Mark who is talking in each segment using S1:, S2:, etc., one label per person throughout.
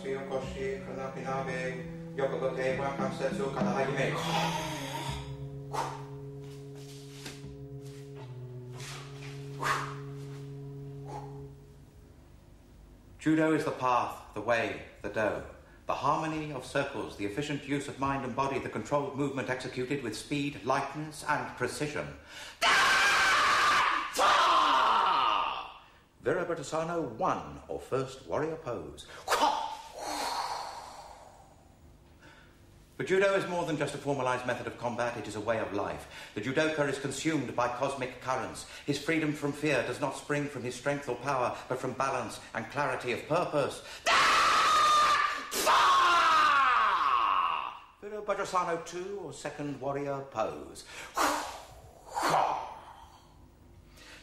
S1: Judo is the path, the way, the do. The harmony of circles, the efficient use of mind and body, the controlled movement executed with speed, lightness, and precision. Virabhadrasana 1, or first warrior pose. But judo is more than just a formalized method of combat, it is a way of life. The judoka is consumed by cosmic currents. His freedom from fear does not spring from his strength or power, but from balance and clarity of purpose. Virabhadrasana 2, or second warrior pose.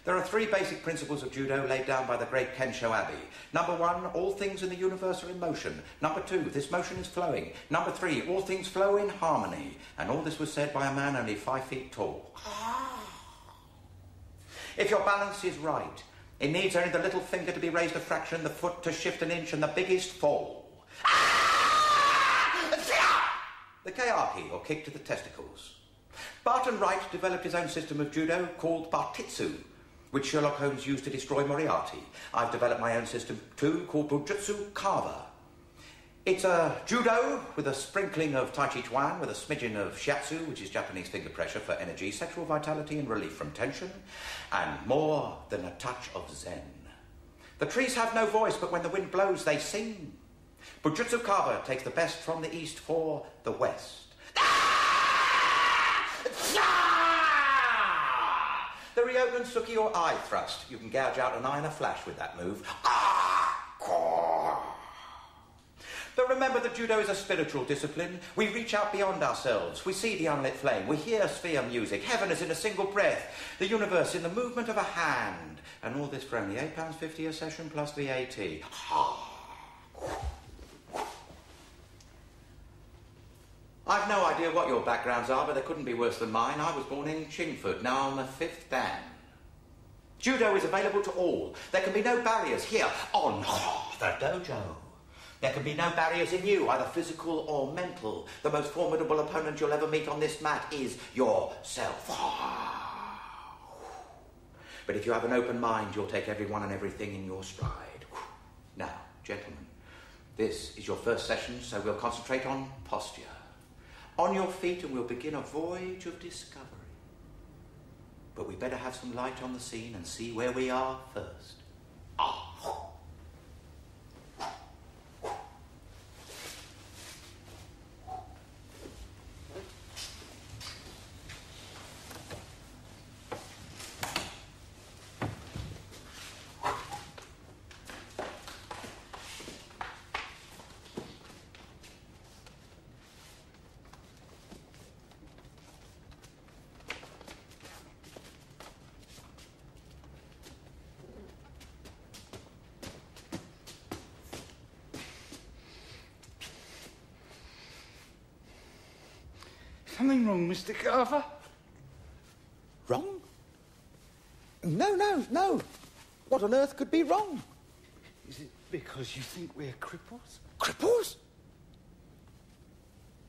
S1: There are 3 basic principles of judo laid down by the great Kensho Abbey. Number 1, all things in the universe are in motion. Number 2, this motion is flowing. Number 3, all things flow in harmony. And all this was said by a man only 5 feet tall. If your balance is right, it needs only the little finger to be raised a fraction, the foot to shift an inch, and the biggest fall. The kayaki, or kick to the testicles. Barton Wright developed his own system of judo called Bartitsu, which Sherlock Holmes used to destroy Moriarty. I've developed my own system too, called Bujutsu Kava. It's a judo with a sprinkling of Tai Chi Chuan, with a smidgen of shiatsu, which is Japanese finger pressure for energy, sexual vitality and relief from tension, and more than a touch of zen. The trees have no voice, but when the wind blows, they sing. Bujutsu Kava takes the best from the east for the west. The Ryogan Suki, or eye thrust. You can gouge out an eye in a flash with that move. But remember that judo is a spiritual discipline. We reach out beyond ourselves. We see the unlit flame. We hear sphere music. Heaven is in a single breath. The universe in the movement of a hand. And all this for only £8.50 a session plus VAT. I've no idea what your backgrounds are, but they couldn't be worse than mine. I was born in Chingford. Now I'm a 5th Dan. Judo is available to all. There can be no barriers here on the dojo. There can be no barriers in you, either physical or mental. The most formidable opponent you'll ever meet on this mat is yourself. But if you have an open mind, you'll take everyone and everything in your stride. Now, gentlemen, this is your first session, so we'll concentrate on posture. On your feet, and we'll begin a voyage of discovery. But we better have some light on the scene and see where we are first.
S2: Something wrong, Mr. Carver?
S1: Wrong? No. What on earth could be wrong?
S2: Is it because you think we're cripples?
S1: Cripples?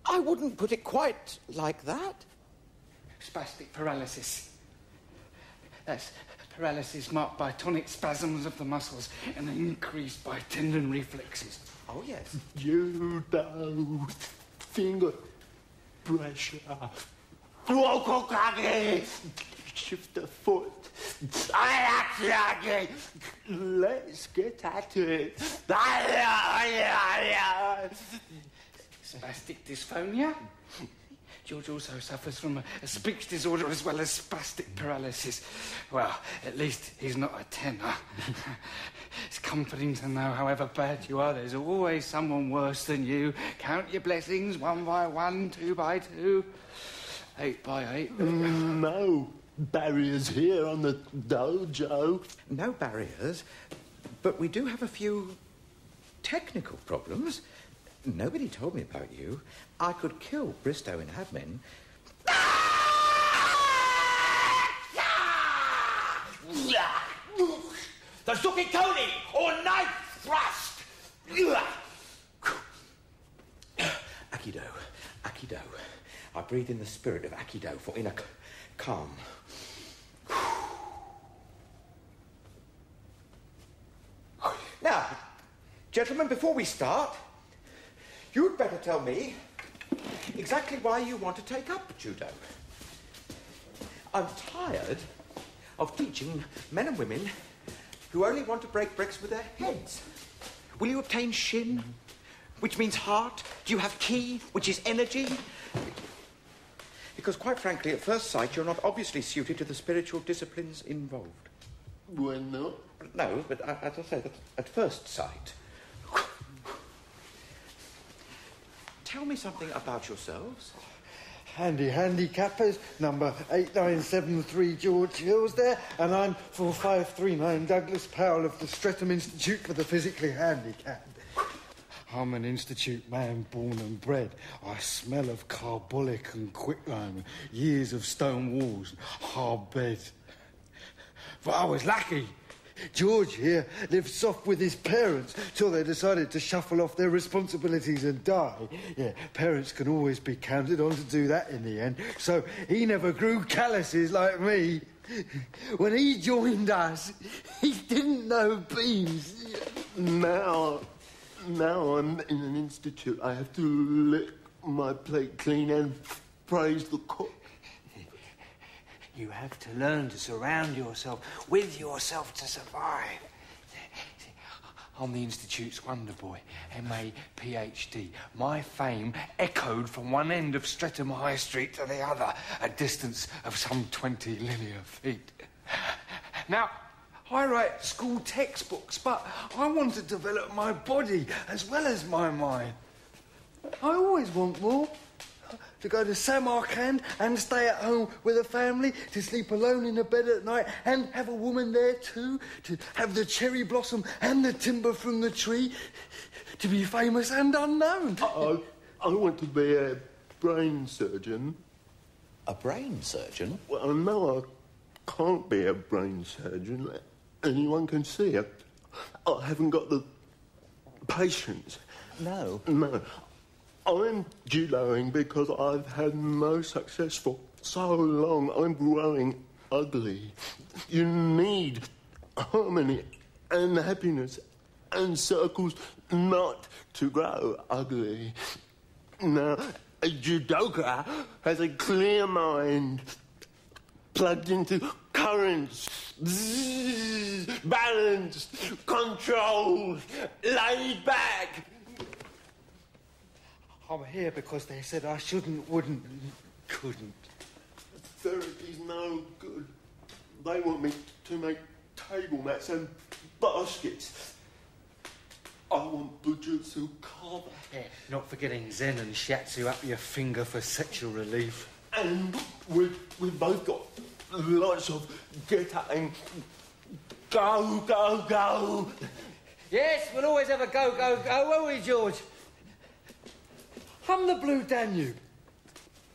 S1: I wouldn't put it quite like that.
S2: Spastic paralysis. That's paralysis marked by tonic spasms of the muscles and increased by tendon reflexes.
S1: Oh, yes.
S3: Judo. Finger pressure. Shift the foot. Let's get at it.
S2: Spastic dysphonia? George also suffers from a speech disorder as well as spastic paralysis. Well, at least he's not a tenor. It's comforting to know, however bad you are, there's always someone worse than you. Count your blessings, 1 by 1, 2 by 2, 8 by 8.
S3: No barriers here on the dojo.
S1: No barriers, but we do have a few technical problems. Nobody told me about you. I could kill Bristow in admin.
S4: The Zuki Tony, or knife thrust.
S1: Aikido. Aikido. I breathe in the spirit of Aikido for inner calm. Now, gentlemen, before we start, you'd better tell me exactly why you want to take up judo. I'm tired of teaching men and women who only want to break bricks with their heads. Will you obtain shin, which means heart? Do you have ki, which is energy? Because quite frankly, at first sight, you're not obviously suited to the spiritual disciplines involved.
S3: Why not?
S1: No, but as I say, at first sight. Tell me something about yourselves.
S4: Handicappers, number 8973 George Hills there, and I'm 4539 Douglas Powell of the Streatham Institute for the Physically Handicapped. I'm an institute man born and bred. I smell of carbolic and quicklime, years of stone walls, hard beds. But I was lucky. George here lived soft with his parents till they decided to shuffle off their responsibilities and die. Yeah, parents can always be counted on to do that in the end. So he never grew calluses like me. When he joined us, he didn't know beans.
S3: Now I'm in an institute. I have to lick my plate clean and praise the cook.
S5: You have to learn to surround yourself with yourself to survive. I'm the Institute's wonder boy, M.A. Ph.D. My fame echoed from one end of Streatham High Street to the other, a distance of some 20 linear feet. Now, I write school textbooks, but I want to develop my body as well as my mind. I always want more. To go to Samarkand and stay at home with a family, to sleep alone in a bed at night and have a woman there too, to have the cherry blossom and the timber from the tree, to be famous and unknown.
S3: I want to be a brain surgeon.
S1: A brain surgeon?
S3: Well, no, I can't be a brain surgeon. Anyone can see it. I haven't got the patience.
S1: No.
S3: No. I'm judoing because I've had no success for so long. I'm growing ugly. You need harmony and happiness and circles not to grow ugly. Now, a judoka has a clear mind, plugged into currents, balanced, controlled, laid back.
S4: I'm here because they said I shouldn't, wouldn't, couldn't.
S3: Therapy's no good. They want me to make table mats and baskets. I want Bujutsu Kava.
S4: Yeah, not forgetting Zen and Shiatsu up your finger for sexual relief.
S3: And we've both got lots of get up and go, go, go.
S4: Yes, we'll always have a go, go, go, won't we, George? Hum the Blue Danube.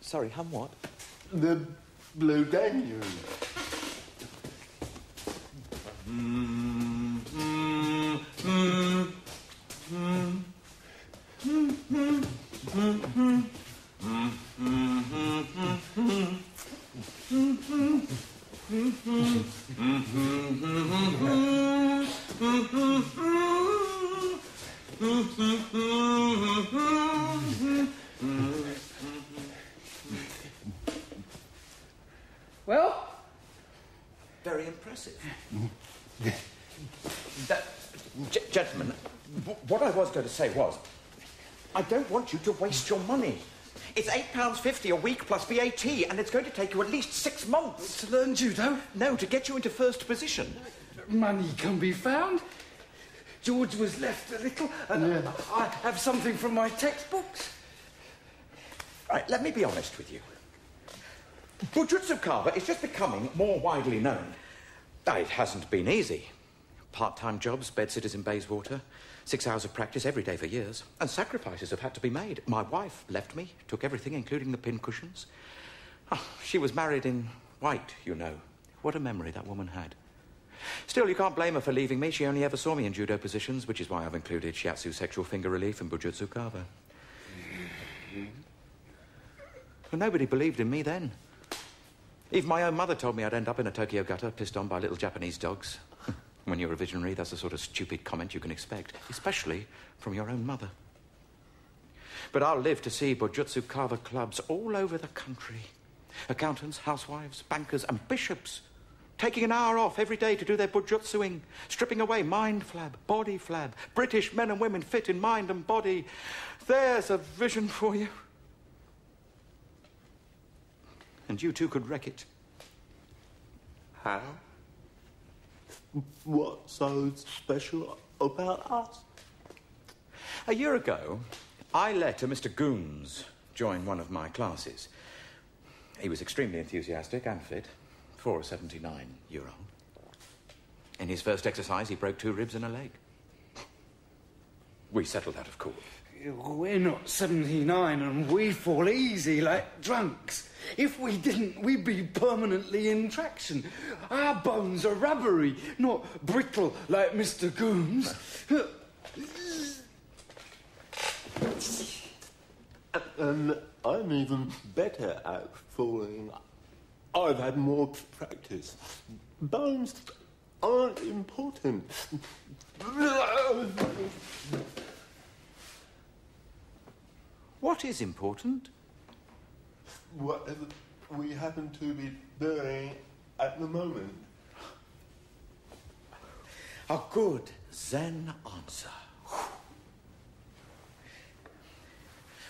S1: Sorry, hum what?
S3: The Blue Danube.
S4: Well?
S1: Very impressive. Gentlemen, what I was going to say was, I don't want you to waste your money. It's £8.50 a week plus VAT, and it's going to take you at least 6 months.
S4: To learn judo?
S1: No, to get you into first position.
S4: Money can be found. George was left a little, and I have something from my textbooks.
S1: Right, let me be honest with you. Bujutsu Kava is just becoming more widely known. It hasn't been easy. Part-time jobs, bedsitters in Bayswater, 6 hours of practice every day for years, and sacrifices have had to be made. My wife left me, took everything, including the pincushions. Oh, she was married in white, you know. What a memory that woman had. Still, you can't blame her for leaving me. She only ever saw me in judo positions, which is why I've included shiatsu, sexual finger relief, and Bujutsu Kava. And nobody believed in me then. Even my own mother told me I'd end up in a Tokyo gutter, pissed on by little Japanese dogs. When you're a visionary, that's the sort of stupid comment you can expect, especially from your own mother. But I'll live to see Bujutsu Kava clubs all over the country. Accountants, housewives, bankers and bishops taking an hour off every day to do their bujutsuing, stripping away mind flab, body flab, British men and women fit in mind and body. There's a vision for you. And you too could wreck it.
S3: How? What's so special about us?
S1: A year ago, I let a Mr. Goons join one of my classes. He was extremely enthusiastic and fit for a 79-year-old. In his first exercise, he broke 2 ribs and a leg. We settled out of court.
S2: We're not 79 and we fall easy like drunks. If we didn't, we'd be permanently in traction. Our bones are rubbery, not brittle like Mr. Goons.
S3: And I'm even better at falling. I've had more practice. Bones aren't important.
S1: What is important?
S3: Whatever we happen to be doing at the moment.
S1: A good Zen answer.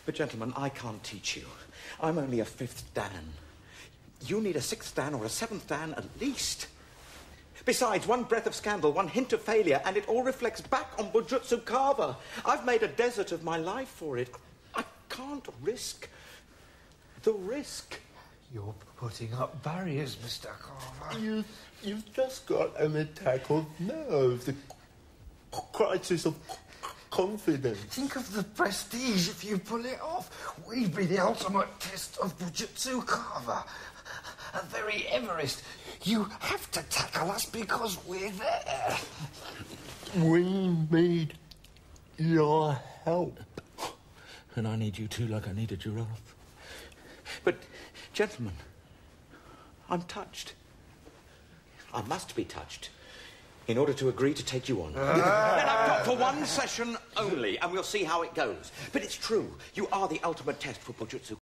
S1: But, gentlemen, I can't teach you. I'm only a 5th Dan. You need a 6th Dan or a 7th Dan at least. Besides, one breath of scandal, one hint of failure, and it all reflects back on Bujutsu Kava. I've made a desert of my life for it. I can't risk the risk.
S5: You're putting up barriers, Mr. Carver.
S3: You've just got an attack of nerves, the crisis of confidence.
S2: Think of the prestige if you pull it off. We'd be the ultimate test of Bujutsu Kava. A very Everest. You have to tackle us because we're there.
S3: We need your help.
S6: And I need you too, like I need a giraffe.
S1: But, gentlemen, I'm touched. I must be touched in order to agree to take you on. And I've got for one session only, and we'll see how it goes. But it's true. You are the ultimate test for Bujutsu